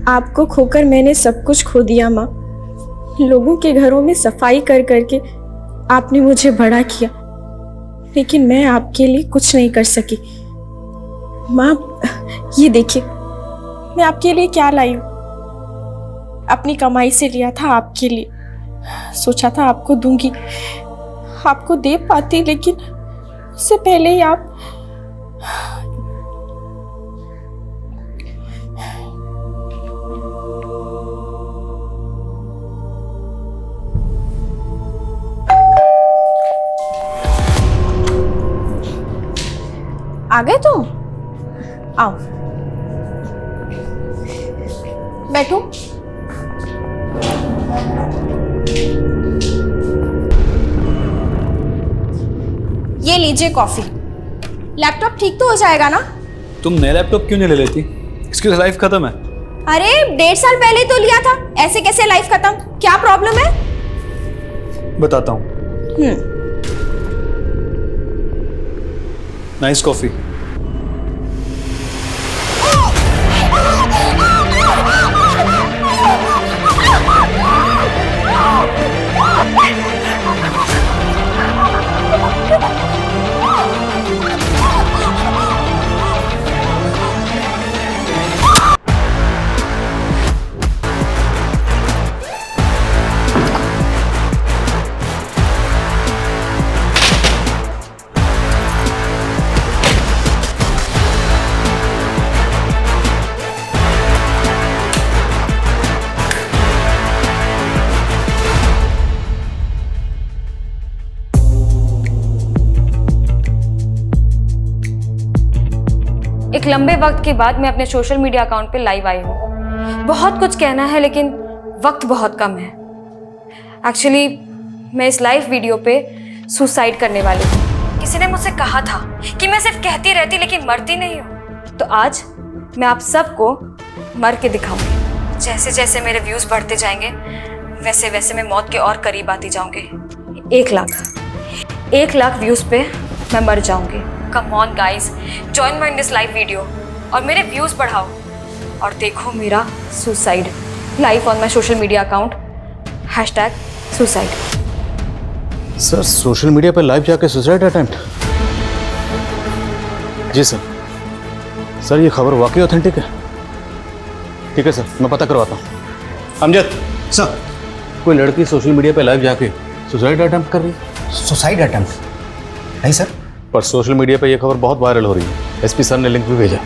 आपको खोकर मैंने सब कुछ खो दिया माँ। लोगों के घरों में सफाई कर करके आपने मुझे बड़ा किया, लेकिन मैं आपके लिए कुछ नहीं कर सकी। माँ, ये देखिए मैं आपके लिए क्या लाई हूँ। अपनी कमाई से लिया था आपके लिए, सोचा था आपको दूंगी, आपको दे पाती, लेकिन उससे पहले ही आप आ गए। तुम आओ, बैठो। ये लीजिए कॉफी। लैपटॉप ठीक तो हो जाएगा ना? तुम नया लैपटॉप क्यों नहीं ले लेती? इसकी लाइफ खत्म है। अरे 1.5 साल पहले तो लिया था, ऐसे कैसे लाइफ खत्म? क्या प्रॉब्लम है? बताता हूँ। Nice coffee. एक लंबे वक्त के बाद मैं अपने सोशल मीडिया अकाउंट पे लाइव आई हूँ। बहुत कुछ कहना है लेकिन वक्त बहुत कम है। एक्चुअली मैं इस लाइव वीडियो पे सुसाइड करने वाली हूँ। किसी ने मुझसे कहा था कि मैं सिर्फ कहती रहती लेकिन मरती नहीं हूँ, तो आज मैं आप सबको मर के दिखाऊंगी। जैसे जैसे मेरे व्यूज बढ़ते जाएंगे वैसे वैसे मैं मौत के और करीब आती जाऊंगी। 1 लाख व्यूज पे मैं मर जाऊंगी। Come on guys, join my in this live video और मेरे व्यूज बढ़ाओ और देखो मेरा suicide live on my social media account #suicide. Sir, social media पर लाइव जाके सुसाइड अटेम्प्ट? जी सर। सर, ये खबर वाकई ऑथेंटिक है? ठीक है सर, मैं पता करवाता हूँ। अमजद सर, कोई लड़की सोशल मीडिया पर लाइव जाके सुसाइड अटेम्प्ट कर रही है? Suicide attempt? नहीं सर, पर सोशल मीडिया पे ये खबर बहुत वायरल हो रही है। एसपी सर ने लिंक भी भेजा।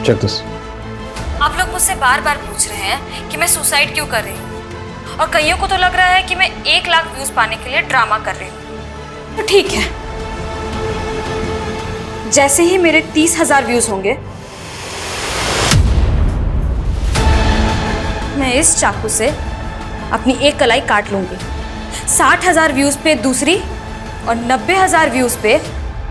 Check this. आप लोग मुझसे बार बार पूछ रहे हैं कि मैं सुसाइड क्यों कर रही हूँ, और कईयों को तो लग रहा है कि मैं 1 लाख व्यूज पाने के लिए ड्रामा कर रही हूँ। तो ठीक है, जैसे ही मेरे 30,000 व्यूज होंगे मैं इस चाकू से अपनी एक कलाई काट लूंगी। 60,000 व्यूज पे दूसरी और 90,000 व्यूज पे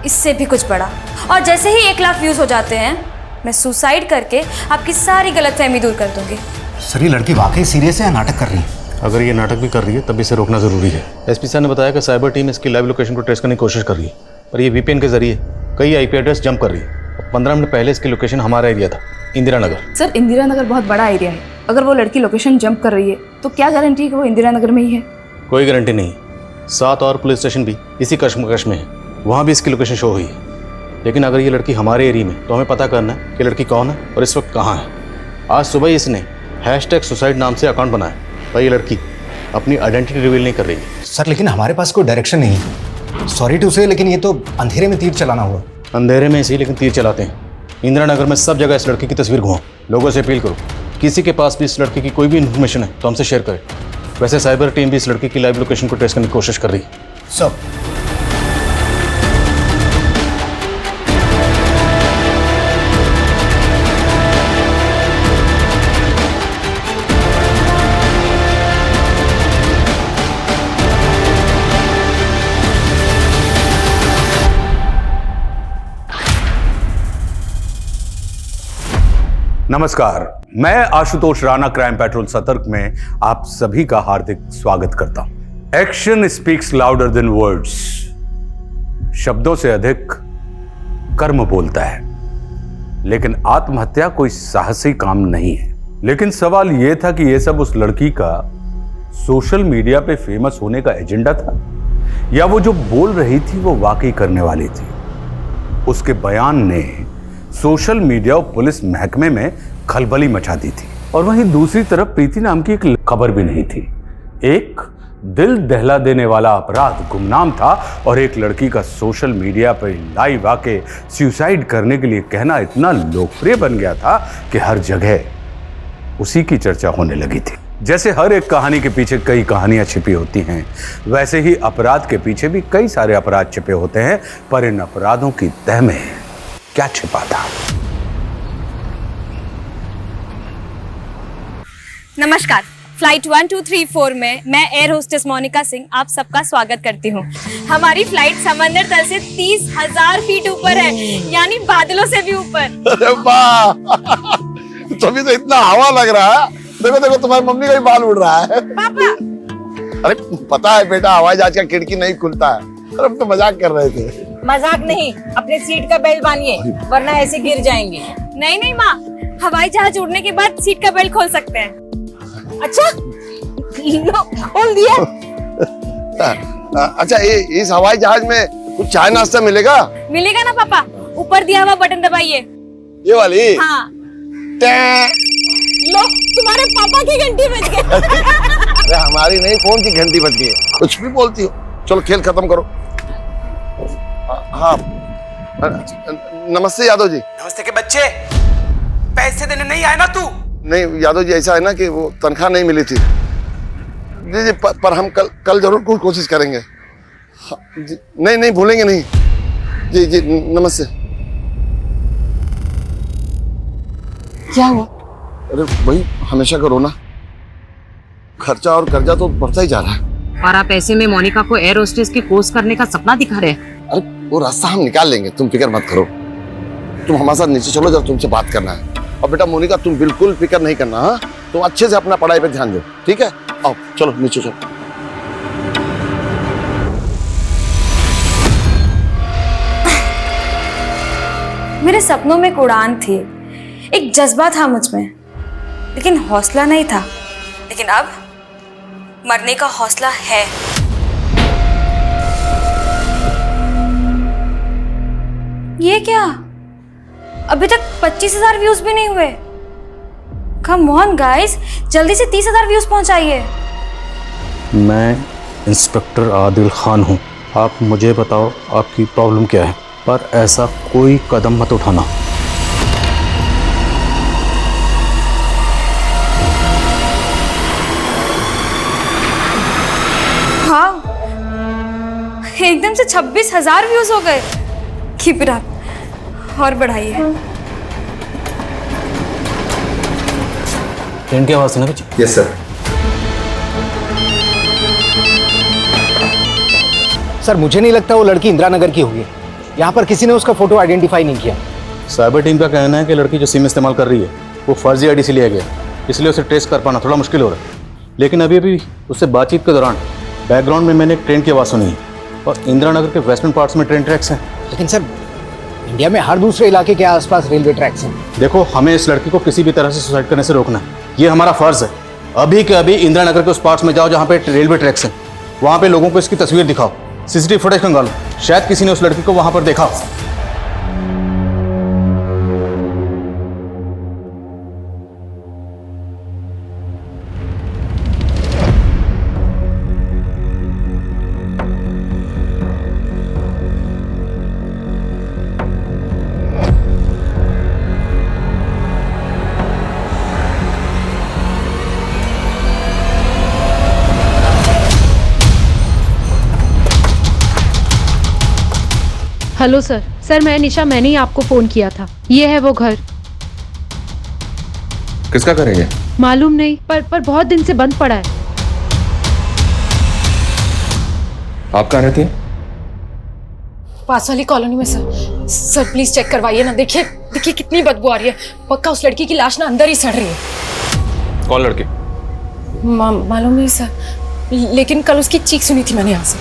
इससे भी कुछ बड़ा। और जैसे ही 1 लाख व्यूज हो जाते हैं मैं सुसाइड करके आपकी सारी गलतफहमी दूर कर दूंगी। सर, ये लड़की वाकई सीरियस है या नाटक कर रही है? अगर ये नाटक भी कर रही है तब इसे रोकना जरूरी है। एसपी सर ने बताया कि साइबर टीम इसकी लाइव लोकेशन को ट्रेस करने की कोशिश कर रही है, पर ये वीपीएन के जरिए कई आईपी एड्रेस जंप कर रही है। 15 मिनट पहले इसकी लोकेशन हमारा एरिया था, इंदिरा नगर। सर, इंदिरा नगर बहुत बड़ा एरिया है। अगर वो लड़की लोकेशन जंप कर रही है तो क्या गारंटी है कि वो इंदिरा नगर में ही है? कोई गारंटी नहीं। 7 और पुलिस स्टेशन भी इसी कश्मकश में है, वहाँ भी इसकी लोकेशन शो हुई है। लेकिन अगर ये लड़की हमारे एरिया में, तो हमें पता करना है कि लड़की कौन है और इस वक्त कहाँ है। आज सुबह ही इसने #सुसाइड नाम से अकाउंट बनाया, पर ये लड़की अपनी आइडेंटिटी रिवील नहीं कर रही है। सर, लेकिन हमारे पास कोई डायरेक्शन नहीं है। सॉरी टू से, लेकिन ये तो अंधेरे में तीर चलाना हुआ। अंधेरे में इसी लेकिन तीर चलाते हैं। इंदिरा नगर में सब जगह इस लड़की की तस्वीर घुमाओ। लोगों से अपील करो, किसी के पास भी इस लड़की की कोई भी इन्फॉर्मेशन है तो हमसे शेयर करें। वैसे साइबर टीम भी इस लड़की की लाइव लोकेशन को ट्रेस करने की कोशिश कर रही है। सर, नमस्कार, मैं आशुतोष राणा क्राइम पेट्रोल सतर्क में आप सभी का हार्दिक स्वागत करता हूं। Action speaks louder than words. शब्दों से अधिक कर्म बोलता है। लेकिन आत्महत्या कोई साहसी काम नहीं है। लेकिन सवाल यह था कि यह सब उस लड़की का सोशल मीडिया पे फेमस होने का एजेंडा था, या वो जो बोल रही थी वो वाकई करने वाली थी। उसके बयान ने सोशल मीडिया और पुलिस महकमे में खलबली मचा दी थी। और वहीं दूसरी तरफ प्रीति नाम की एक खबर भी नहीं थी। एक दिल दहला देने वाला अपराध गुमनाम था और एक लड़की का सोशल मीडिया पर लाइव आके सुसाइड करने के लिए कहना इतना लोकप्रिय बन गया था कि हर जगह उसी की चर्चा होने लगी थी। जैसे हर एक कहानी के पीछे कई कहानियां छिपी होती हैं, वैसे ही अपराध के पीछे भी कई सारे अपराध छिपे होते हैं, पर इन अपराधों की तह में क्या छिपा था? नमस्कार, फ्लाइट 1234 में मैं एयर होस्टेस मोनिका सिंह आप सबका स्वागत करती हूँ। हमारी फ्लाइट समंदर तल से 30,000 फीट ऊपर है, यानी बादलों से भी ऊपर। अरे वाह, तभी तो इतना हवा लग रहा है। देखो देखो, तुम्हारी मम्मी का भी बाल उड़ रहा है। पापा, अरे पता है बेटा, हवाई जहाज का खिड़की नहीं खुलता है। अरे हम तो मजाक कर रहे थे। मजाक नहीं, अपने सीट का बेल्ट बांधिए वरना ऐसे गिर जाएंगे। नहीं नहीं माँ, हवाई जहाज उड़ने के बाद सीट का बेल्ट खोल सकते हैं। अच्छा, लो खोल दिया। अच्छा, इस हवाई जहाज में कुछ चाय नाश्ता मिलेगा? मिलेगा ना पापा, ऊपर दिया हुआ बटन दबाइए। ये वाली? हाँ। लो, तुम्हारे पापा की घंटी बज गई। अरे हमारी नहीं, फोन की घंटी बज गई। कुछ भी बोलती हो। चलो खेल खत्म करो। हाँ, नमस्ते यादव जी। नमस्ते के बच्चे, पैसे देने नहीं आए ना तू? नहीं यादव जी, ऐसा है ना कि वो तनख्वाह नहीं मिली थी। जी जी, पर हम कल जरूर कोशिश करेंगे। हाँ, जी, नहीं भूलेंगे नहीं। जी जी, नमस्ते। क्या हुआ? अरे वही हमेशा का रोना, खर्चा और कर्जा तो बढ़ता ही जा रहा है। और आप ऐसे में मोनिका को एयर होस्टेस की कोर्स करने का सपना दिखा रहे हैं। अरे वो रास्ता हम निकाल लेंगे, तुम फिक्र मत करो। तुम हमारे साथ नीचे चलो, जब तुमसे बात करना है। और बेटा मोनिका, तुम बिल्कुल फिक्र नहीं करना। हाँ, तुम अच्छे से अपना पढ़ाई पे ध्यान दो, ठीक है? आओ चलो नीचे चलो। मेरे सपनों में एक उड़ान थी, एक जज्बा था मुझ में, लेकिन हौसला नहीं था। लेकिन अब मरने का हौसला है। ये क्या, अभी तक 25,000 व्यूज भी नहीं हुए। कम ऑन गाइस, जल्दी से 30,000 व्यूज पहुंचाइए। मैं इंस्पेक्टर आदिल खान हूँ। आप मुझे बताओ आपकी प्रॉब्लम क्या है, पर ऐसा कोई कदम मत उठाना। हाँ, एकदम से 26,000 व्यूज हो गए। कीप इट अप, और बढ़ाइए। ट्रेन की आवाज़ थी ना कुछ? Yes sir. सर मुझे नहीं लगता वो लड़की इंदिरा नगर की होगी। यहाँ पर किसी ने उसका फोटो आइडेंटिफाई नहीं किया। साइबर टीम का कहना है कि लड़की जो सिम इस्तेमाल कर रही है वो फर्जी आईडी से लिया गया, इसलिए उसे ट्रेस कर पाना थोड़ा मुश्किल हो रहा है। लेकिन अभी उससे बातचीत के दौरान बैकग्राउंड में मैंने एक ट्रेन की आवाज़ सुनी है और इंदिरा नगर के वेस्टर्न पार्ट्स में ट्रेन ट्रैक्स हैं। लेकिन सर, इंडिया में हर दूसरे इलाके के आसपास रेलवे ट्रैक्स हैं। देखो, हमें इस लड़की को किसी भी तरह से सुसाइड करने से रोकना है, ये हमारा फर्ज है। अभी के अभी इंदिरा नगर के उस पार्ट्स में जाओ जहाँ पे रेलवे ट्रैक्स हैं, वहाँ पे लोगों को इसकी तस्वीर दिखाओ, सीसीटीवी फुटेज खंगालो, शायद किसी ने उस लड़की को वहाँ पर देखा हो। हेलो सर, मैं निशा, मैंने ही आपको फोन किया था। ये है वो घर। किसका करेंगे? मालूम नहीं, पर बहुत दिन से बंद पड़ा है। आप कहाँ रहती हैं? पास वाली कॉलोनी में सर। सर प्लीज चेक करवाइए ना, देखिए कितनी बदबू आ रही है। पक्का उस लड़की की लाश ना अंदर ही सड़ रही है। कौन लड़की? मालूम नहीं सर, लेकिन कल उसकी चीख सुनी थी मैंने यहाँ से।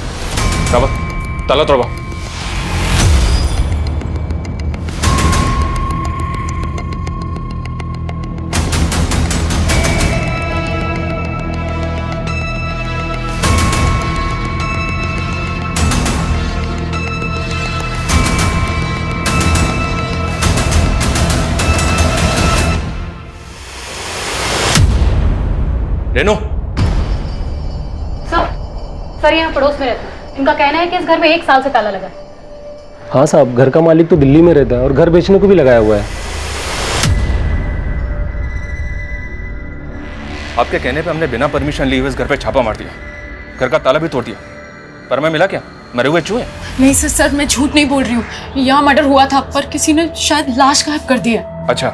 ताला तोड़वा। रेनू, सर यहाँ पड़ोस में रहता है। इनका कहना है कि इस घर में 1 साल से ताला लगा है। हाँ साहब, घर का मालिक तो दिल्ली में रहता है और घर बेचने को भी लगाया हुआ है। आपके कहने पे हमने बिना परमिशन लिए हुए इस घर पे छापा मार दिया, घर का ताला भी तोड़ दिया, पर मैं मिला क्या? मरे हुए चूहे? नहीं सर, मैं झूठ नहीं बोल रही हूँ। यहाँ मर्डर हुआ था पर किसी ने शायद लाश गायब कर दिया। अच्छा,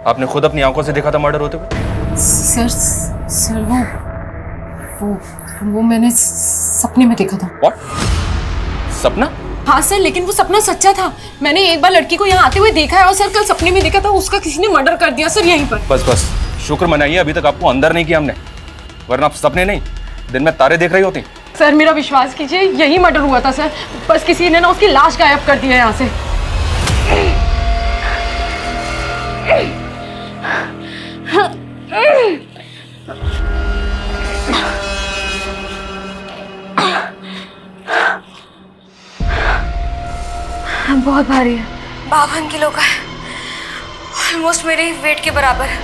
आपने खुद अपनी आंखों से देखा था मर्डर होते हुए? सर वो मैंने सपने में देखा था। What? सपना? हाँ सर, लेकिन वो सपना सच्चा था। मैंने एक बार लड़की को यहाँ आते हुए देखा है और सर कल सपने में देखा था उसका किसी ने मर्डर कर दिया सर यहीं पर। बस शुक्र मनाइए अभी तक आपको अंदर नहीं किया हमने, वरना आप सपने नहीं दिन में तारे देख रही होती। सर मेरा विश्वास कीजिए, यही मर्डर हुआ था सर। बस किसी ने ना उसकी लाश गायब कर दी है यहाँ से। बहुत भारी है, 52 किलो का है, ऑलमोस्ट मेरे वेट के बराबर है।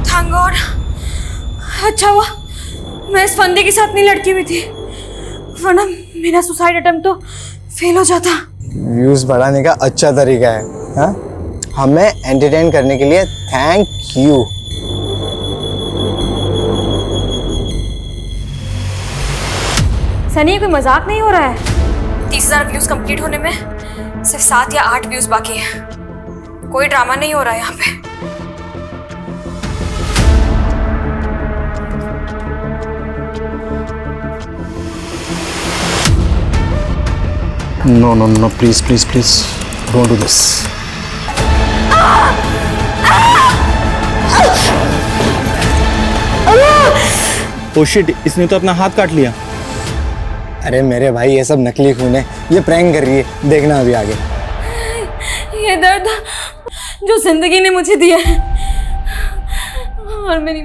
थैंक गॉड, अच्छा हुआ मैं इस फंदे के साथ नहीं लड़की हुई थी, वरना मेरा सुसाइड अटेम्प्ट तो फेल हो जाता। व्यूज बढ़ाने का अच्छा तरीका है, हाँ? हमें एंटरटेन करने के लिए थैंक यू। सनी, कोई मजाक नहीं हो रहा है। 30,000 व्यूज कंप्लीट होने में सिर्फ 7 या 8 व्यूज बाकी हैं। कोई ड्रामा नहीं हो रहा है यहाँ पे। No, please, don't do this. Oh shit, इसने तो अपना हाथ काट लिया। अरे मेरे भाई, ये सब नकली खून है, ये प्रैंक कर रही है, देखना अभी आगे। ये दर्द जो जिंदगी ने मुझे दिया है, और मेरी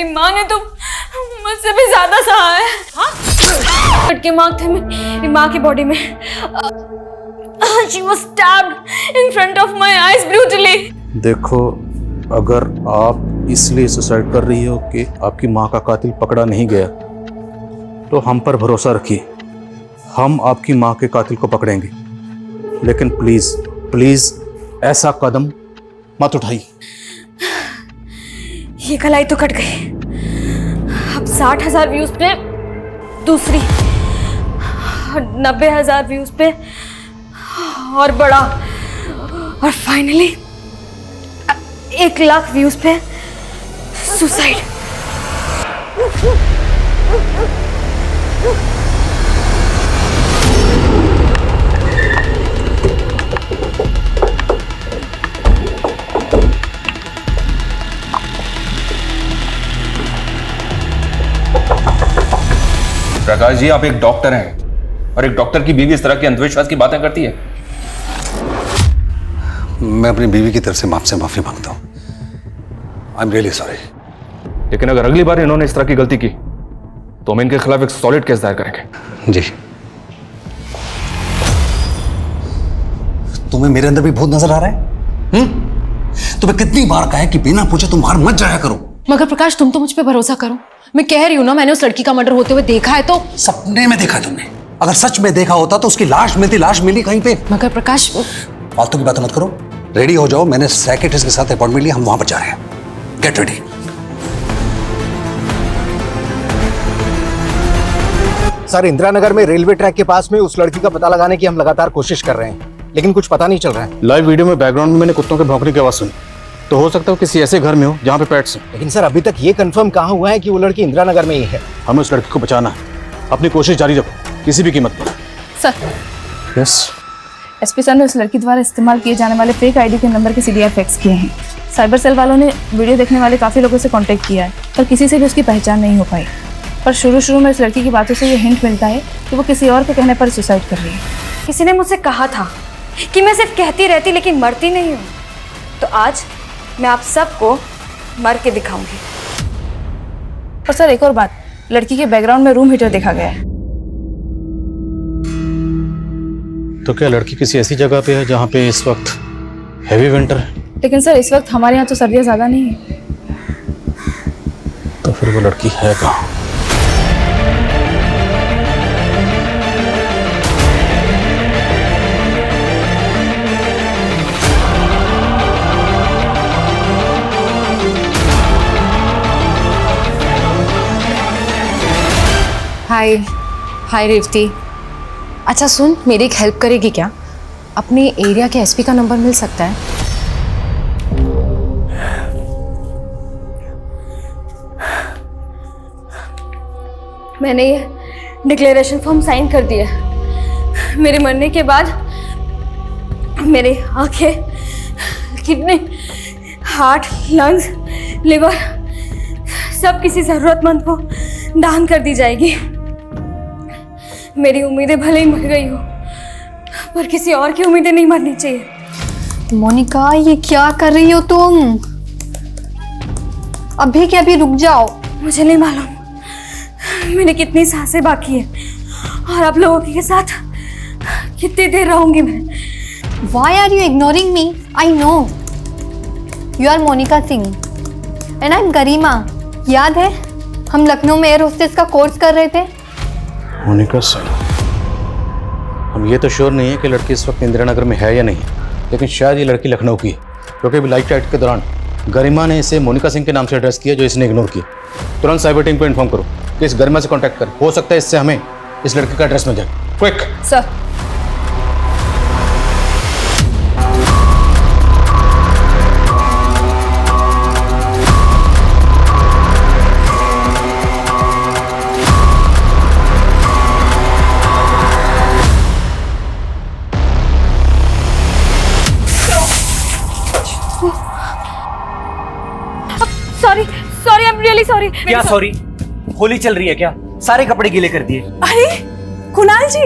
माँ ने तो मुझसे भी ज्यादा सहा है। के मार्क थे मेरी माँ की बॉडी में। She was stabbed in front of my eyes brutally. देखो, अगर आप इसलिए सुसाइड कर रही हो कि आपकी माँ का कातिल पकड़ा नहीं गया, तो हम पर भरोसा रखिए, हम आपकी माँ के कातिल को पकड़ेंगे। लेकिन प्लीज ऐसा कदम मत उठाइए। ये कलाई तो कट गई। अब 60,000 व्यूज पे दूसरी, 90,000 व्यूज पे और बड़ा, और फाइनली 1,00,000 व्यूज पे सुसाइड। प्रकाश जी, आप एक डॉक्टर हैं और एक डॉक्टर की बीवी इस तरह के अंधविश्वास की बातें करती है। मैं अपनी बीवी की तरफ से आपसे माफी मांगता हूं। I am really sorry. लेकिन अगर अगली बार इन्होंने इस तरह की गलती की तो हम इनके खिलाफ एक सॉलिड केस दायर करेंगे। जी। तुम्हें मेरे अंदर भी भूत नजर आ रहा है? तुम्हें कितनी बार कहा है कि बिना पूछे तुम बाहर मत जाया करो। मगर प्रकाश, तुम तो मुझ पे भरोसा करो। मैं कह रही हूँ ना, मैंने उस लड़की का मर्डर होते हुए देखा है। तो सपने में देखा तुमने? अगर सच में देखा होता तो उसकी लाश मिली कहीं पे। मगर प्रकाश, फालतू की बातें मत करो, रेडी हो जाओ। मैंने साइकियाट्रिस्ट के साथ अपॉइंटमेंट लिया, हम वहां पर जा रहे हैं। Get ready. Sir, Indira Nagar में रेलवे ट्रैक के पास में उस लड़की का पता लगाने की हम लगातार कोशिश कर रहे हैं, लेकिन कुछ पता नहीं चल रहा है। लाइव वीडियो में बैकग्राउंड में मैंने कुत्तों के भौंकने की आवाज सुनी, तो हो सकता है किसी ऐसे घर में हो जहाँ पे पेट्स हैं। लेकिन सर, अभी तक ये कंफर्म कहाँ हुआ है कि वो लड़की इंदिरा नगर में ही है। हमें उस लड़की को बचाना है, अपनी कोशिश जारी रखो किसी भी कीमत पर। Sir, yes. एसपी सर ने उस लड़की द्वारा इस्तेमाल किए जाने वाले फेक आईडी के नंबर के सीडीआर फैक्स किए हैं। साइबर सेल वालों ने वीडियो देखने वाले काफ़ी लोगों से कांटेक्ट किया है, पर किसी से भी उसकी पहचान नहीं हो पाई। पर शुरू में इस लड़की की बातों से ये हिंट मिलता है कि वो किसी और के कहने पर सुसाइड कर रही है। किसी ने मुझसे कहा था कि मैं सिर्फ कहती रहती लेकिन मरती नहीं हूँ, तो आज मैं आप सबको मर के दिखाऊंगी। और सर, एक और बात, लड़की के बैकग्राउंड में रूम हीटर देखा गया है। तो क्या लड़की किसी ऐसी जगह पे है जहाँ पे इस वक्त हैवी विंटर है? लेकिन सर इस वक्त हमारे यहाँ तो सर्दियाँ ज़्यादा नहीं है। तो फिर वो लड़की है कहाँ? हाय हाय रेवती। अच्छा सुन, मेरी एक हेल्प करेगी क्या? अपने एरिया के एसपी का नंबर मिल सकता है? मैंने ये डिक्लेरेशन फॉर्म साइन कर दिया। मेरे मरने के बाद मेरे आंखें, किडनी, हार्ट, लंग्स, लिवर सब किसी ज़रूरतमंद को दान कर दी जाएगी। मेरी उम्मीदें भले ही मर गई हो, पर किसी और की उम्मीदें नहीं मरनी चाहिए। मोनिका, ये क्या कर रही हो तुम? अभी के अभी रुक जाओ। मुझे नहीं मालूम मैंने कितनी सांसें बाकी है और आप लोगों के साथ कितनी देर रहूंगी मैं। Why are you ignoring me? I know. You are Monica Singh and I'm गरिमा। याद है हम लखनऊ में एयर होस्टेस का कोर्स कर रहे थे? मोनिका सिंह। हम ये तो श्योर नहीं है कि लड़की इस वक्त इंदिरा नगर में है या नहीं, लेकिन शायद ये लड़की लखनऊ की है, क्योंकि अभी लाइव चैट के दौरान गरिमा ने इसे मोनिका सिंह के नाम से एड्रेस किया जो इसने इग्नोर किया। तुरंत साइबर टीम को इन्फॉर्म करो कि इस गरिमा से कांटेक्ट करें। हो सकता है इससे हमें इस लड़के का एड्रेस मिल जाए। Quick sir. Sorry, I am really sorry. क्या सॉरी? होली चल रही है क्या? सारे कपड़े गीले कर दिए। अरे कुणाल जी,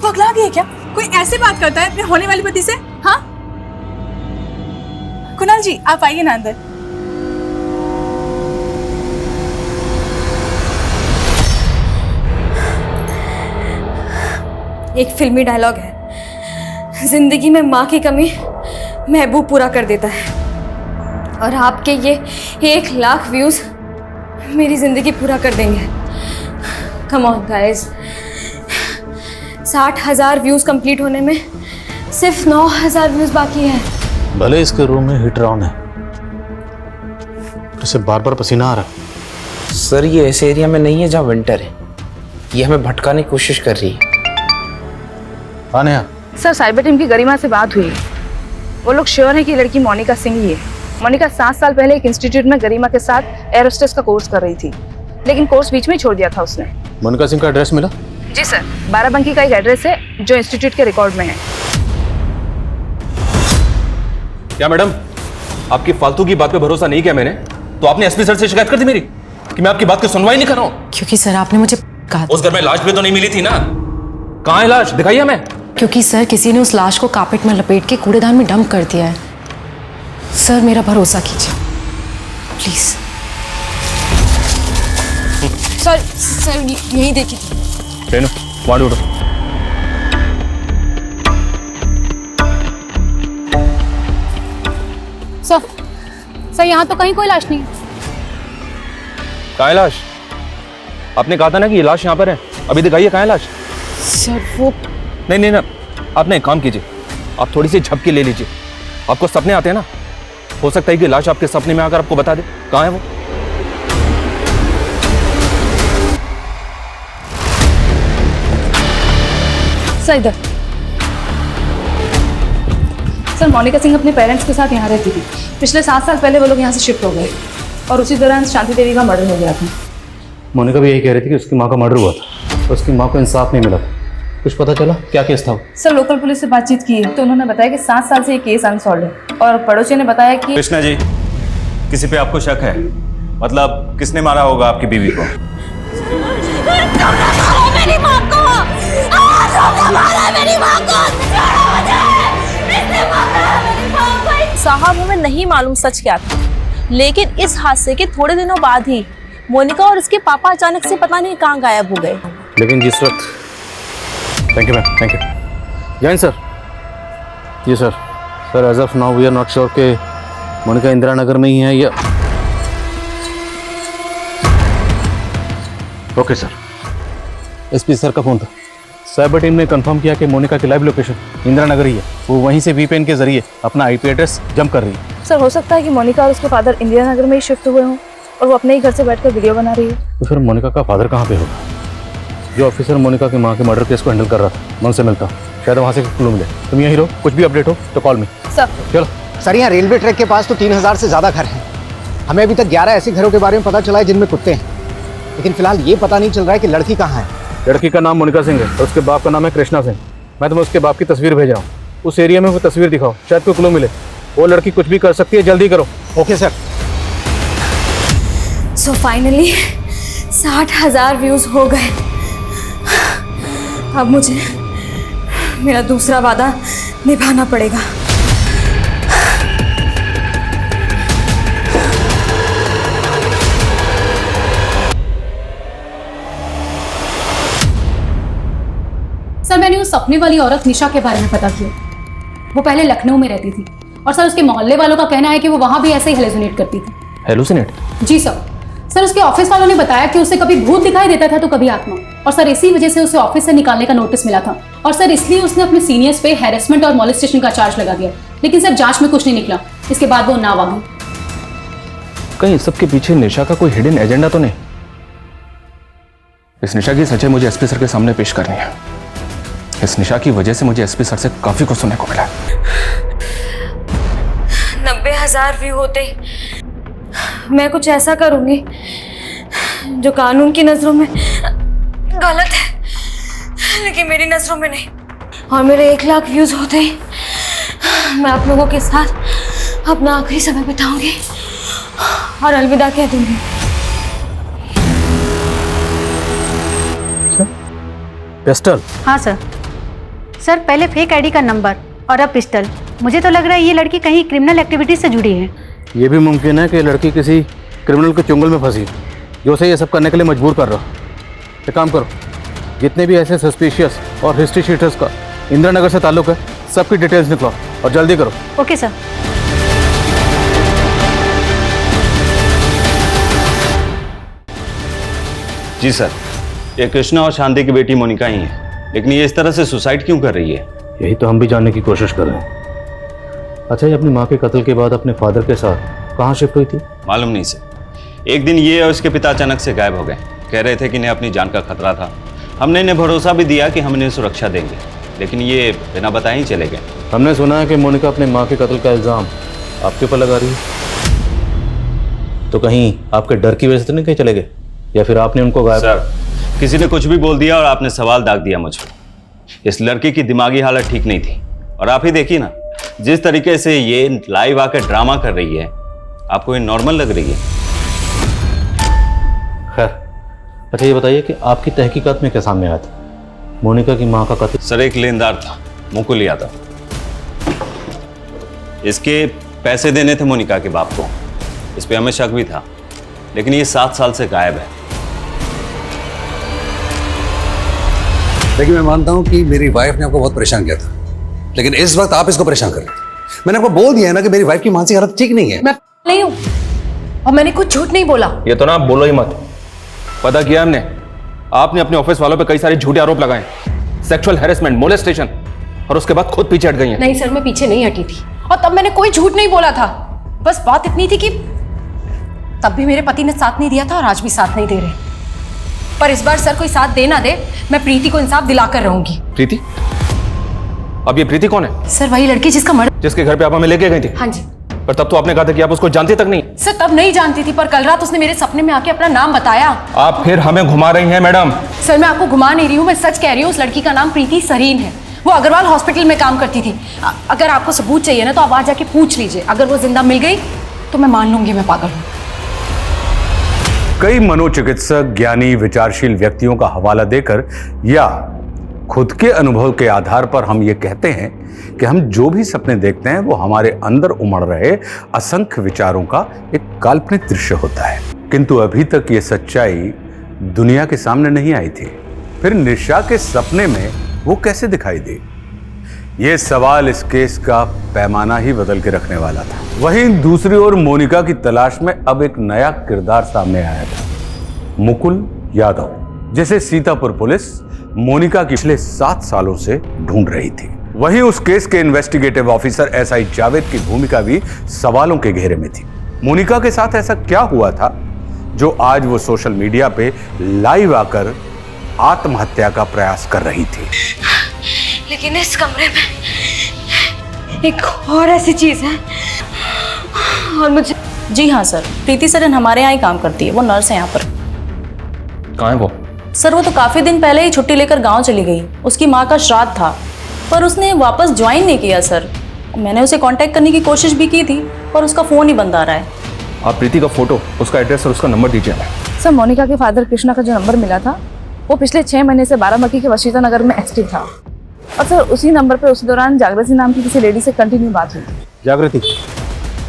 पगला दिए क्या? कोई ऐसे बात करता है अपने होने वाली पति से? हाँ कुणाल जी, आप आइए ना अंदर। एक फिल्मी डायलॉग है, जिंदगी में माँ की कमी महबूब पूरा कर देता है, और आपके ये 1 लाख व्यूज मेरी जिंदगी पूरा कर देंगे। Come on guys, 60,000 views complete होने में सिर्फ 9,000 व्यूज बाकी है। भले इसके रूम में हीटर ऑन है, इसे बार बार पसीना आ रहा है। सर ये ऐसे एरिया में नहीं है जहाँ विंटर है, ये हमें भटकाने की कोशिश कर रही है। आने यहाँ। सर साइबर टीम की गरिमा से बात हुई, वो लोग श्योर है कि लड़की मोनिका सिंह ही है। मोनिका 7 साल पहले एक इंस्टीट्यूट में गरिमा के साथ एयर होस्टेस का कोर्स कर रही थी, लेकिन कोर्स बीच में ही छोड़ दिया था उसने। मोनिका सिंह का एड्रेस मिला? जी सर, बाराबंकी का एक एड्रेस है जो इंस्टीट्यूट के रिकॉर्ड में है। क्या मैडम, आपकी फालतू की बात पे भरोसा नहीं किया मैंने, तो आपने एसपी सर से शिकायत कर दी मेरी कि मैं आपकी बात की सुनवाई नहीं कर रहा हूँ? क्योंकि सर आपने मुझे कहा उस घर में लाश भी तो नहीं मिली थी ना। कहाँ है लाश? दिखाइए हमें। क्योंकि सर किसी ने उस लाश को कार्पेट में लपेट के कूड़ेदान में डंप कर दिया है। सर मेरा भरोसा कीजिए प्लीज। सर यही देखिए। रेनू, वहाँ उठो। सर यहाँ तो कहीं कोई लाश नहीं। कहाँ है लाश? आपने कहा था ना कि ये लाश यहाँ पर है, अभी दिखाइए कहाँ है लाश। सर वो नहीं, आप ना एक काम कीजिए, आप थोड़ी सी झपकी ले लीजिए। आपको सपने आते हैं ना, हो सकता है कि लाश आपके सपने में आकर आपको बता दे कहाँ है वो। सर इधर। सर मोनिका सिंह अपने पेरेंट्स के साथ यहाँ रहती थी। पिछले 7 साल पहले वो लोग यहाँ से शिफ्ट हो गए और उसी दौरान शांति देवी का मर्डर हो गया था। मोनिका भी यही कह रही थी कि उसकी माँ का मर्डर हुआ था, तो उसकी माँ को इंसाफ नहीं मिला था। कुछ पता चला क्या केस था? सर लोकल पुलिस से बातचीत की तो उन्होंने बताया कि 7 साल से ये केस अनसॉल्व है, और पड़ोसी ने बताया कि कृष्णा जी, किसी पे आपको शक है? मतलब किसने मारा होगा आपकी बीवी को? मेरी माँ को! मेरी माँ को! साहब हमें नहीं मालूम सच क्या था, लेकिन इस हादसे के थोड़े दिनों बाद ही मोनिका और उसके पापा अचानक से पता नहीं कहाँ गायब हो गए। लेकिन जिस वक्त thank you ma'am, thank you. Jain sir, जी sir. Sir as of now we are not sure कि मोनिका इंदिरा नगर में ही है या। Okay sir. एसपी सर का फोन था। साइबर टीम ने कंफर्म किया कि मोनिका की लाइव लोकेशन इंदिरा नगर ही है। वो वहीं से वीपीएन के जरिए अपना आईपी एड्रेस जंप कर रही है। सर हो सकता है कि मोनिका और उसके फादर इंदिरा नगर में ही शिफ्ट हुए हों और वो अपने ही घर से बैठकर वीडियो बना रही है। तो फिर मोनिका का फादर कहाँ पे होगा? जो ऑफिसर मोनिका की माँ के मर्डर केस को हैंडल कर रहा था, मैं उनसे मिलता हूँ, शायद वहाँ से क्लू मिले। तुम यहीं रहो, कुछ भी अपडेट हो तो कॉल मी। सर चलो सर, यहाँ रेलवे ट्रैक के पास तो 3000 से ज़्यादा घर हैं। हमें अभी तक 11 ऐसे घरों के बारे में पता चला है जिनमें कुत्ते हैं, लेकिन फिलहाल ये पता नहीं चल रहा है कि लड़की कहाँ है। लड़की का नाम मोनिका सिंह है और उसके बाप का नाम है कृष्णा सिंह। मैं तुम्हें उसके बाप की तस्वीर भेज रहा हूँ, उस एरिया में वो तस्वीर दिखाओ, शायद कोई क्लू मिले। वो लड़की कुछ भी कर सकती है, जल्दी करो। Okay sir. So finally 60,000 views हो गए। अब मुझे मेरा दूसरा वादा निभाना पड़ेगा। सर मैंने उस सपने वाली औरत निशा के बारे में पता किया। वो पहले लखनऊ में रहती थी और सर उसके मोहल्ले वालों का कहना है कि वो वहां भी ऐसे ही हेलुसिनेट करती थी। हेलुसिनेट? जी सर। सर उसके ऑफिस वालों ने बताया कि उसे कभी भूत दिखाई देता था तो कभी आत्मा, और सर इसी वजह से उसे ऑफिस से निकालने का नोटिस मिला था और सर इसलिए उसने अपने सीनियर्स पे हैरेसमेंट और मॉलेस्टेशन का चार्ज लगा दिया। लेकिन सर जांच में कुछ नहीं निकला। इसके बाद वो नाव आ गई। कहीं इस सब के पीछे निशा का कोई हिडन एजेंडा तो नहीं? इस निशा की सच्चाई मुझे एसपी सर के सामने पेश करनी है। इस निशा की वजह से मुझे एसपी सर से काफी कुछ सुनने को मिला। 90,000 व्यू होते मैं कुछ ऐसा करूंगी जो कानून की नजरों में गलत है, लेकिन मेरी नजरों में नहीं। और मेरे 1 लाख व्यूज होते ही मैं आप लोगों के साथ अपना आखिरी समय बिताऊंगी और अलविदा कह दूंगी। पिस्टल? हाँ सर। सर पहले फेक आईडी का नंबर और अब पिस्टल। मुझे तो लग रहा है ये लड़की कहीं क्रिमिनल एक्टिविटी से जुड़ी है। ये भी मुमकिन है कि लड़की किसी क्रिमिनल के चुंगल में फंसी जो उसे ये सब करने के लिए मजबूर कर रहा। एक काम करो, जितने भी ऐसे सस्पिशियस और हिस्ट्री शीटर्स का इंदिरा नगर से ताल्लुक है, सबकी डिटेल्स निकलो और जल्दी करो। Okay sir. जी सर, ये कृष्णा और शांति की बेटी मोनिका ही है, लेकिन ये इस तरह से सुसाइड क्यों कर रही है? यही तो हम भी जानने की कोशिश कर रहे हैं। अच्छा, ये अपनी माँ के कत्ल के बाद अपने फादर के साथ कहाँ शिफ्ट हुई थी? मालूम नहीं सर। एक दिन ये और उसके पिता अचानक से गायब हो गए। कह रहे थे कि इन्हें अपनी जान का खतरा था। हमने इन्हें भरोसा भी दिया कि हम इन्हें सुरक्षा देंगे, लेकिन ये बिना बताए ही चले गए। हमने सुना है कि मोनिका अपने माँ के कत्ल का इल्जाम आपके ऊपर लगा रही है। तो कहीं आपके डर की वजह से तो नहीं कहीं चले गए, या फिर आपने उनको गायब? सर, किसी ने कुछ भी बोल दिया और आपने सवाल दाग दिया मुझ पर। इस लड़की की दिमागी हालत ठीक नहीं थी, और आप ही देखिए ना, जिस तरीके से ये लाइव आकर ड्रामा कर रही है, आपको ये नॉर्मल लग रही है? खैर, अच्छा ये बताइए कि आपकी तहकीकात में क्या सामने आया था मोनिका की माँ का कत्ल? सर, एक लेनदार था, मुकुल यादव। इसके पैसे देने थे मोनिका के बाप को। इस पे हमें शक भी था, लेकिन ये 7 साल से गायब है। लेकिन मैं मानता हूं कि मेरी वाइफ ने आपको बहुत परेशान किया था, लेकिन इस वक्त आप इसको परेशान कर रहे हैं। मैंने आपको बोल दिया है ना कि मेरी वाइफ की मानसिक हालत ठीक नहीं है। मैं नहीं हूँ और मैंने कुछ झूठ नहीं बोला। ये तो ना आप बोलो ही मत। पता किया हमने, आपने अपने ऑफिस वालों पे कई सारे झूठे आरोप लगाए, सेक्सुअल हैरेसमेंट, मोलेस्टेशन, और उसके बाद खुद पीछे हट गई हैं। नहीं सर, मैं पीछे नहीं हटी थी और तब मैंने कोई झूठ नहीं बोला था। बस बात इतनी थी कि तब भी मेरे पति ने साथ नहीं दिया था और आज भी साथ नहीं दे रहे। पर इस बार सर कोई साथ दे ना दे, मैं प्रीति को इंसाफ दिलाकर रहूंगी। प्रीति? अब ये प्रीति कौन है? सर वही लड़की जिसका मर्डर, जिसके घर पे आप हमें लेके गई थी। हाँ जी। पर तब तो आपने कहा था कि आप उसको जानती तक नहीं। सर तब नहीं जानती थी, पर कल रात उसने मेरे सपने में आके अपना नाम बताया। आप फिर हमें घुमा रही हैं मैडम। सर मैं आपको घुमा नहीं रही हूँ, मैं सच कह रही हूँ। उस लड़की का नाम प्रीति सरीन है। वो अग्रवाल हॉस्पिटल में काम करती थी। अगर आपको सबूत चाहिए ना तो आप वहां जाके पूछ लीजिए। अगर वो जिंदा मिल गई तो मैं मान लूंगी मैं पागल हूँ। कई मनोचिकित्सक ज्ञानी विचारशील व्यक्तियों का हवाला देकर या खुद के अनुभव के आधार पर हम ये कहते हैं कि हम जो भी सपने देखते हैं वो हमारे अंदर उमड़ रहे असंख्य विचारों का एक काल्पनिक दृश्य होता है। किंतु अभी तक ये सच्चाई दुनिया के सामने नहीं आई थी। फिर निशा के सपने में वो कैसे दिखाई दी? ये सवाल इस केस का पैमाना ही बदल के रखने वाला था। वहीं दूसरी ओर मोनिका की तलाश में अब एक नया किरदार सामने आया था, मुकुल यादव, जिसे सीतापुर पुलिस मोनिका की पिछले 7 सालों से ढूंढ रही थी। वहीं उस केस के इन्वेस्टिगेटिव ऑफिसर एसआई जावेद की भूमिका भी सवालों के घेरे में थी। मोनिका के साथ ऐसा क्या हुआ था जो आज वो सोशल मीडिया पे लाइव आकर आत्महत्या का प्रयास कर रही थी? लेकिन इस कमरे में एक और ऐसी चीज है और मुझे। जी हाँ सर, प्रीति सरन हमारे यहाँ ही काम करती है, वो नर्स है यहाँ पर। कहाँ है वो? सर वो तो काफी दिन पहले ही छुट्टी लेकर गांव चली गई। उसकी माँ का श्राद्ध था पर उसने वापस ज्वाइन नहीं किया सर। मैंने उसे कांटेक्ट करने की कोशिश भी की थी पर उसका फोन ही बंद आ रहा है। आप प्रीति का फोटो, उसका एड्रेस और उसका नंबर दीजिए। सर मोनिका के फादर कृष्णा का जो नंबर मिला था वो पिछले 6 महीने से बाराबंकी के वशीता नगर में एक्टिव था और सर उसी नंबर पे उस दौरान जागृति नाम की किसी लेडी से कंटिन्यू बात हुई। जागृति,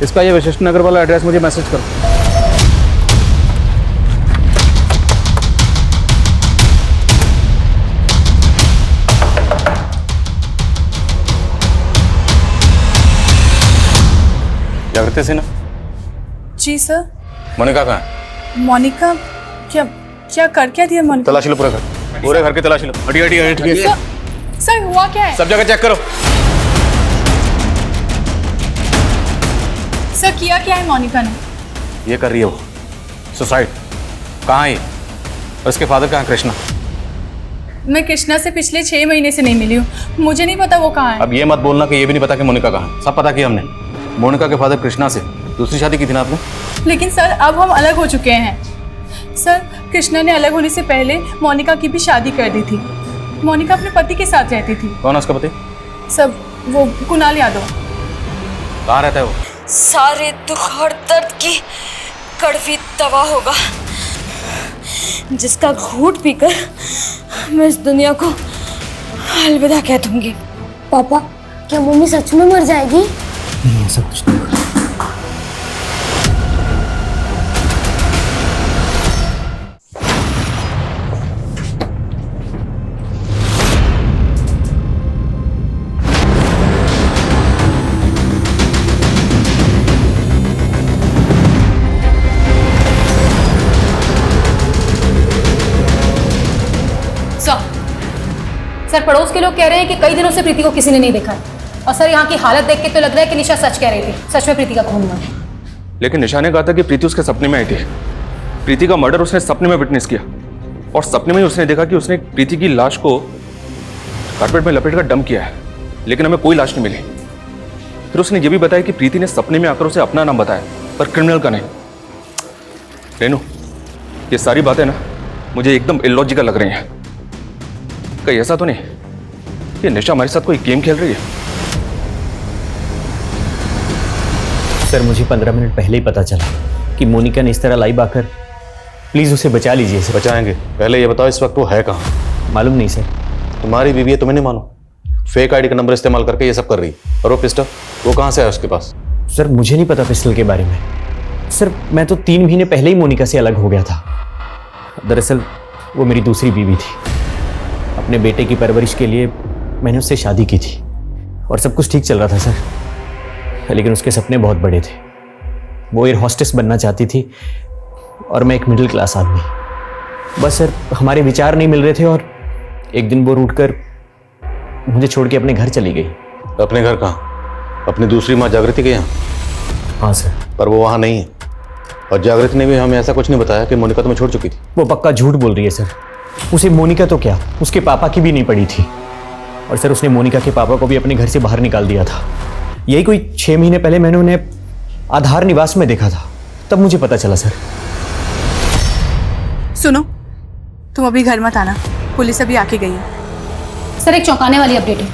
इसका ये वशिष्ठ नगर वाला एड्रेस मुझे मैसेज करो। जागृति सिन्हा। जी सर। मोनिका कहाँ है? मोनिका क्या कर क्या दिया मोनिका? तलाशी लो पूरे घर की तलाशी लो। हटी। सर हुआ क्या है? सब जगह चेक करो। सर किया क्या है मोनिका ने? ये कर रही है वो सुसाइड। कहाँ है? उसके फादर कहाँ? कृष्णा। मैं कृष्णा से पिछले 6 महीने से नहीं मिली हूँ, मुझे नहीं पता वो कहाँ है। अब ये मत बोलना कि ये भी नहीं पता कि मोनिका कहाँ है। सब पता किया हमने। मोनिका के फादर कृष्णा से दूसरी शादी की थी ना आपने? लेकिन सर अब हम अलग हो चुके हैं। सर कृष्णा ने अलग होने से पहले मोनिका की भी शादी कर दी थी। मोनिका अपने पति के साथ रहती थी। कौन है उसका पति? सब वो कुणाल यादव। कहाँ रहता है वो? सारे दुख और दर्द की कड़वी दवा होगा जिसका घूंट पीकर मैं इस दुनिया को अलविदा कह दूंगी। पापा, क्या मम्मी सच में मर जाएगी? नहीं, ऐसा कुछ नहीं होगा। सर पड़ोस के लोग कह रहे हैं कि कई दिनों से प्रीति को किसी ने नहीं देखा है और सर यहाँ की हालत देख के तो लग रहा है कि निशा सच कह रही थी। सच में प्रीति का खून हुआ है। लेकिन निशा ने कहा था कि प्रीति उसके सपने में आई थी। प्रीति का मर्डर उसने सपने में विटनेस किया और सपने में ही उसने देखा कि उसने प्रीति की लाश को कारपेट में लपेट कर डंप किया है, लेकिन हमें कोई लाश नहीं मिली। फिर उसने ये भी बताया कि प्रीति ने सपने में आकर उसे अपना नाम बताया पर क्रिमिनल का नहीं। रेनू, ये सारी बातें ना मुझे एकदम इलॉजिकल लग रही हैं। कहीं ऐसा तो नहीं कि निशा हमारे साथ कोई गेम खेल रही है? सर मुझे 15 मिनट पहले ही पता चला कि मोनिका ने इस तरह लाइव आकर, प्लीज उसे बचा लीजिए सर। बचाएंगे? पहले ये बताओ इस वक्त वो है कहाँ? मालूम नहीं सर। तुम्हारी बीवी है, तुम्हें नहीं मानो? फेक आईडी का नंबर इस्तेमाल करके ये सब कर रही। और वो पिस्टल वो कहाँ से है उसके पास? सर मुझे नहीं पता पिस्टल के बारे में। सर मैं तो 3 महीने पहले ही मोनिका से अलग हो गया था। दरअसल वो मेरी दूसरी बीवी थी। अपने बेटे की परवरिश के लिए मैंने उससे शादी की थी और सब कुछ ठीक चल रहा था सर, लेकिन उसके सपने बहुत बड़े थे। वो एयर हॉस्टेस बनना चाहती थी और मैं एक मिडिल क्लास आदमी। बस सर हमारे विचार नहीं मिल रहे थे और एक दिन वो रूठ कर मुझे छोड़ के अपने घर चली गई। अपने घर कहाँ? अपनी दूसरी माँ जागृति के यहाँ? हाँ सर। पर वो वहाँ नहीं है और जागृति ने भी हमें ऐसा कुछ नहीं बताया कि मोनिका तुम्हें छोड़ चुकी थी। वो पक्का झूठ बोल रही है सर। उसे मोनिका तो क्या, उसके पापा की भी नहीं पड़ी थी। और सर उसने मोनिका के पापा को भी अपने घर से बाहर निकाल दिया था। यही कोई 6 महीने पहले मैंने उन्हें आधार निवास में देखा था, तब मुझे पता चला सर। सुनो, तुम अभी घर मत आना, पुलिस अभी आके गई है। सर एक चौंकाने वाली अपडेट है।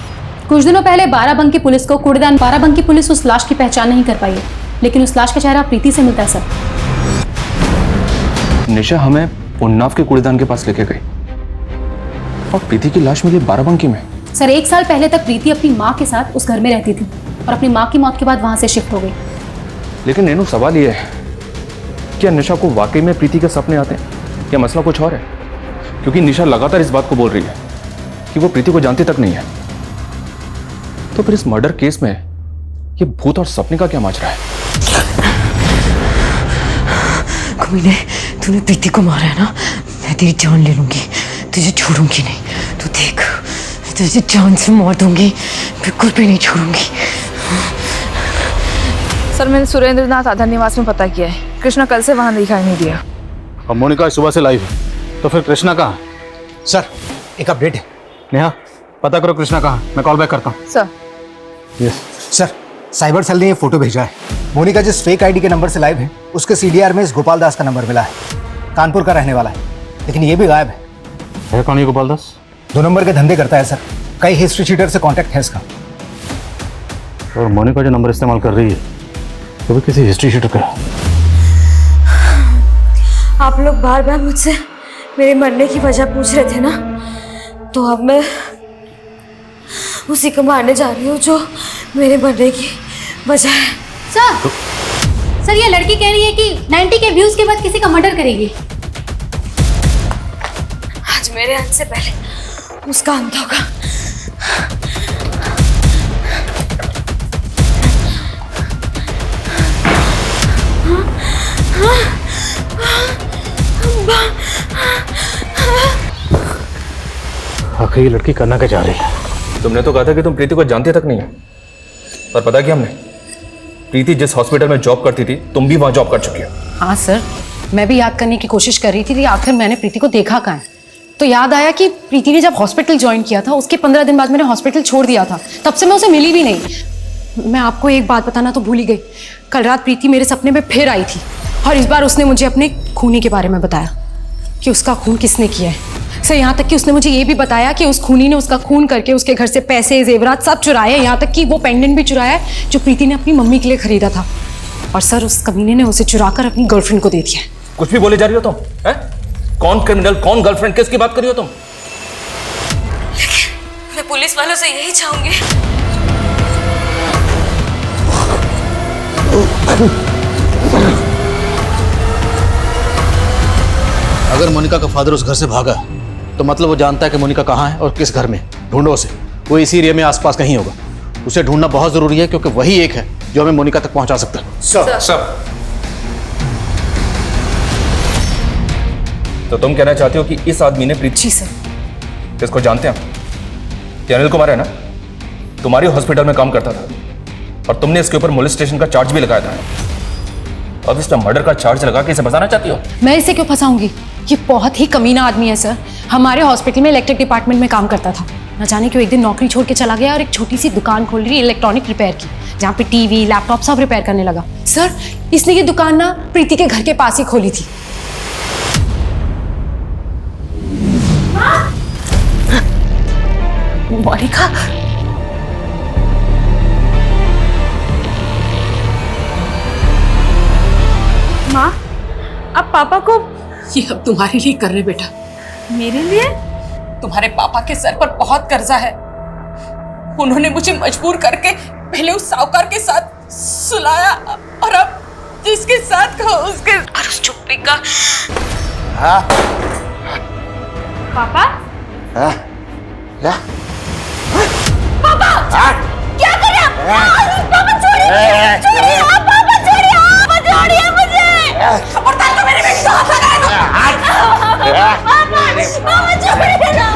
कुछ दिनों पहले बाराबंकी पुलिस को कूड़ेदान बाराबंकी पुलिस उस लाश की पहचान नहीं कर पाई है, लेकिन उस लाश का चेहरा प्रीति से मिलता है सर। निशा हमें उन्नाव के कूड़ेदान के पास लेके गई और प्रीति की लाश मिली बाराबंकी में। सर 1 साल पहले तक प्रीति अपनी माँ के साथ उस घर में रहती थी और अपनी माँ की मौत के बाद वहां से शिफ्ट हो गई। लेकिन रेनू सवाल ये है क्या निशा को वाकई में प्रीति के सपने आते हैं या मसला कुछ और है? क्योंकि निशा लगातार इस बात को बोल रही है कि वो प्रीति को जानती तक नहीं है। तो फिर इस मर्डर केस में ये भूत और सपने का क्या माजरा है? कमीने, तूने प्रीति को मारा है ना, मैं तेरी जान ले लूंगी, तुझे छोड़ूंगी नहीं। तू देख, तुझे जान से मार दूंगी, बिल्कुल भी नहीं छोड़ूंगी। सर मैंने सुरेंद्रनाथ आधार निवास में पता किया है, कृष्णा कल से वहां दिखाई नहीं दिया। और मोनिका सुबह से लाइव है, तो फिर कृष्णा कहाँ है? सर एक अपडेट है। नेहा पता करो कृष्णा कहाँ है, मैं कॉल बैक करता हूँ। Sir yes sir, cyber cell ने ये फोटो भेजा है। मोनिका जिस फेक आईडी के नंबर से लाइव है, उसके सीडीआर में इस गोपाल दास का नंबर मिला है। कानपुर का रहने वाला है, लेकिन ये भी गायब है। कौन है गोपाल दास? 2 नंबर के धंधे करता है सर, कई हिस्ट्री शीटर से कांटेक्ट है इसका। और मोनिका जो नंबर इस्तेमाल कर रही है वो भी किसी हिस्ट्री शीटर का है। आप लोग बार बार मुझसे मेरे मरने की वजह पूछ रहे थे ना, तो अब मैं उसी को मारने जा रही हूँ जो मेरे मरने की वजह है। सर ये लड़की कह रही है कि 90 के व्यूज के बाद किसी का मर्डर करेगी। आज मेरे अंत से पहले उसका अंत होगा। आखिर ये लड़की करना क्या चाह रही है? तुमने तो कहा था कि तुम प्रीति को जानते तक नहीं है, पर पता क्या हमने, प्रीति जिस हॉस्पिटल में जॉब करती थी तुम भी वहां जॉब कर चुकी हो। हाँ सर, मैं भी याद करने की कोशिश कर रही थी कि आखिर मैंने प्रीति को देखा कहाँ है। तो याद आया कि प्रीति ने जब हॉस्पिटल ज्वाइन किया था उसके 15 दिन बाद मैंने हॉस्पिटल छोड़ दिया था, तब से मैं उसे मिली भी नहीं। मैं आपको एक बात बताना तो भूल ही गई, कल रात प्रीति मेरे सपने में फिर आई थी और इस बार उसने मुझे अपने खूनी के बारे में बताया कि उसका खून किसने किया है। सर यहाँ तक कि उसने मुझे ये भी बताया कि उस खूनी ने उसका खून करके उसके घर से पैसे जेवरात सब चुराए, यहाँ तक कि वो पेंडेंट भी चुराया है जो प्रीति ने अपनी मम्मी के लिए खरीदा था। और सर उस कमीने ने उसे चुराकर अपनी गर्लफ्रेंड को दे दिया। कुछ भी बोले जा रही हो तुम, हैं? कौन क्रिमिनल, कौन गर्लफ्रेंड, किसकी बात कर रही हो तुम? मैं पुलिस वालों से यही चाहूंगी। अगर मोनिका का फादर उस घर से भागा तो मतलब वो जानता है कि मोनिका कहाँ है और किस घर में। ढूंढो उसे, वो इसी एरिया में आसपास कहीं होगा। उसे ढूंढना बहुत जरूरी है क्योंकि वही एक है जो हमें मोनिका तक पहुंचा सकता है। सर तो तुम कहना चाहती हो कि इस आदमी ने प्रीति, जी सर, किसको जानते हैं? ये अनिल कुमार है ना, तुम्हारी हॉस्पिटल में काम करता था और तुमने इसके ऊपर मोलेस्टेशन का चार्ज भी लगाया था। अब इस पर मर्डर का चार्ज लगा के इसे फंसाना चाहती हो? मैं इसे क्यों फंसाऊंगी? ये बहुत ही कमीना आदमी है सर। हमारे हॉस्पिटल में इलेक्ट्रिक डिपार्टमेंट में काम करता था, न जाने क्यों एक दिन नौकरी छोड़ के चला गया और एक छोटी सी दुकान खोल रही इलेक्ट्रॉनिक रिपेयर की, जहाँ पे टीवी लैपटॉप सब रिपेयर करने लगा। सर इसने ये दुकान ना प्रीति के घर के पास ही खोली थी। मोनिका, माँ, अब पापा को ये अब तुम्हारे लिए कर रहे बेटा। मेरे लिए? तुम्हारे पापा के सर पर बहुत कर्जा है। उन्होंने मुझे मजबूर करके पहले उस साहूकार के साथ सुलाया और अब जिसके साथ कहा उसके और उस चुप्पी का। हाँ? पापा? हाँ? क्या? पापा! क्या कर रहे हैं आप? पापा छोड़िए! छोड़िए आप! पापा छोड़िए आप! छोड़िए मुझे! खबरदार तो मेरे बेटे को हाथ लगाएगा! पापा छोड़िए ना!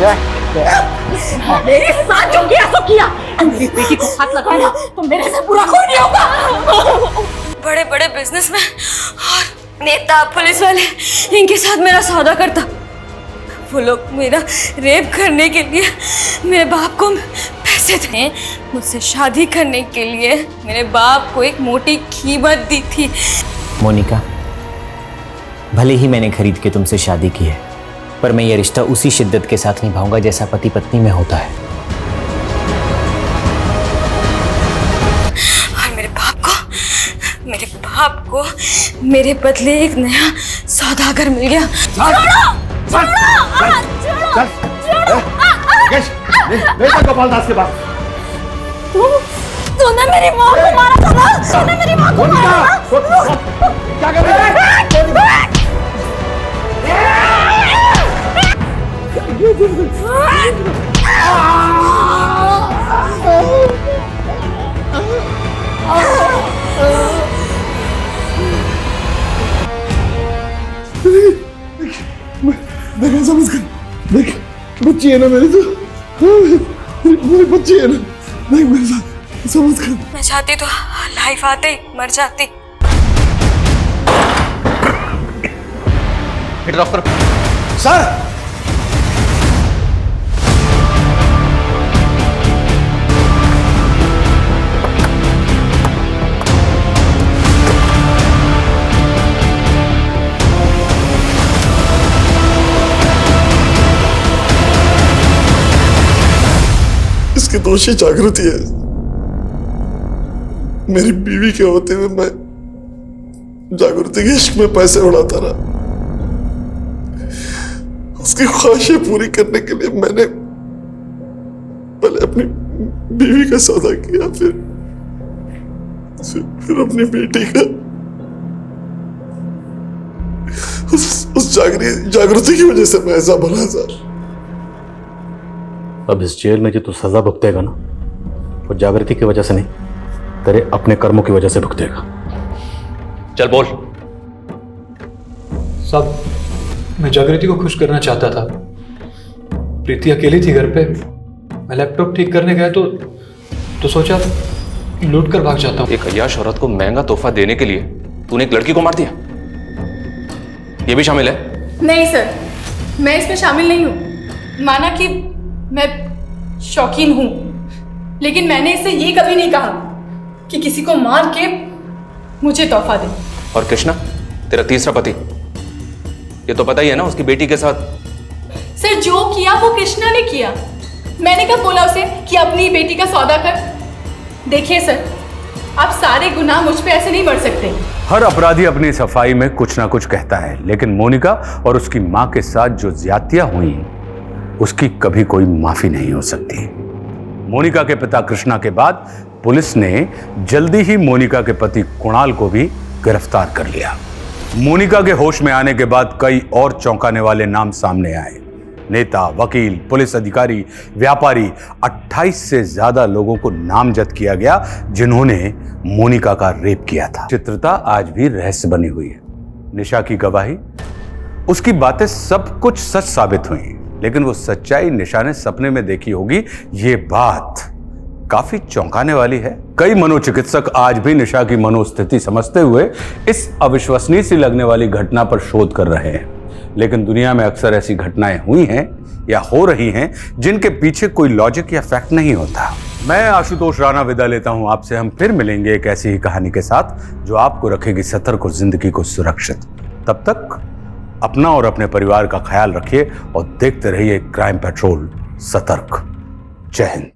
मेरे साथ जो किया सो किया। मेरी बेटी को हाथ लगाया तो मेरे से पूरा कोई नहीं होगा। बड़े बड़े बिजनेसमैन और नेता, पुलिस वाले, इनके साथ मेरा सौदा करता। वो लोग मेरा रेप करने के लिए मेरे बाप को पैसे थे, मुझसे शादी करने के लिए मेरे बाप को एक मोटी कीमत दी थी। मोनिका, भले ही मैंने खरीद के तुमसे शादी की है, पर मैं ये रिश्ता उसी शिद्दत के साथ निभाऊंगा जैसा पति पत्नी में होता है। और मेरे बाप को मेरे बदले एक नया सौदागर मिल गया। गोपाल दास के पास। तूने मेरी माँ को मारा था ना, तूने मेरी माँ को मारा था। क्या कर रही है? देख समझ कर, देख बच्ची है ना मेरी, तो मेरी बच्ची है ना, देख मेरे साथ समझ कर। मैं चाहती तो लाइफ आते ही मर जाती। डॉक्टर सर, इसकी दोषी जागृति है। मेरी बीवी के होते हुए मैं जागृति के इश्क में पैसे उड़ाता रहा। उसकी ख्वाहिशें पूरी करने के लिए मैंने पहले अपनी बीवी का सौदा किया, फिर अपनी बेटी का। उस जागृति की वजह से मैं ऐसा बना सर। अब इस जेल में जो तू सजा भुगतेगा ना, वो जागृति की वजह से नहीं, तेरे अपने कर्मों की वजह से भुगतेगा। चल बोल। साहब, मैं जागृति को खुश करना चाहता था। प्रीति अकेली थी घर पे। मैं लैपटॉप ठीक करने गया तो सोचा लूट कर भाग जाता हूँ। एक अय्याश औरत को महंगा तोहफा देने के लिए तूने एक लड़की को मार दिया, ये भी शामिल है? नहीं सर, मैं इसमें शामिल नहीं हूँ। माना कि मैं शौकीन हूँ, लेकिन मैंने इससे ये कभी नहीं कहा कि किसी को मार के मुझे तोहफा दे। और कृष्णा, तेरा तीसरा पति, ये तो पता ही है ना, उसकी बेटी के साथ। सर जो किया वो कृष्णा ने किया। मैंने कब बोला उसे कि अपनी बेटी का सौदा कर? देखिए सर, आप सारे गुनाह मुझ पे ऐसे नहीं बढ़ सकते। हर अपराधी अपनी सफाई में कुछ ना कुछ कहता है, लेकिन मोनिका और उसकी मां के साथ जो ज्यादतियां हुई उसकी कभी कोई माफी नहीं हो सकती। मोनिका के पिता कृष्णा के बाद पुलिस ने जल्दी ही मोनिका के पति कुणाल को भी गिरफ्तार कर लिया। मोनिका के होश में आने के बाद कई और चौंकाने वाले नाम सामने आए। नेता, वकील, पुलिस अधिकारी, व्यापारी, 28 से ज्यादा लोगों को नामजद किया गया जिन्होंने मोनिका का रेप किया था। चित्रता आज भी रहस्य बनी हुई है। निशा की गवाही, उसकी बातें सब कुछ सच साबित हुई, लेकिन वो सच्चाई निशा ने सपने में देखी होगी, ये बात काफी चौंकाने वाली है। कई मनोचिकित्सक आज भी निशा की मनोस्थिति समझते हुए इस अविश्वसनीय सी लगने वाली घटना पर शोध कर रहे हैं, लेकिन दुनिया में अक्सर ऐसी घटनाएं हुई हैं या हो रही हैं जिनके पीछे कोई लॉजिक या फैक्ट नहीं होता। मैं आशुतोष राणा विदा लेता हूं आपसे। हम फिर मिलेंगे एक ऐसी ही कहानी के साथ जो आपको रखेगी सतर्क और जिंदगी को सुरक्षित। तब तक अपना और अपने परिवार का ख्याल रखिए और देखते रहिए क्राइम पेट्रोल सतर्क। जय हिंद।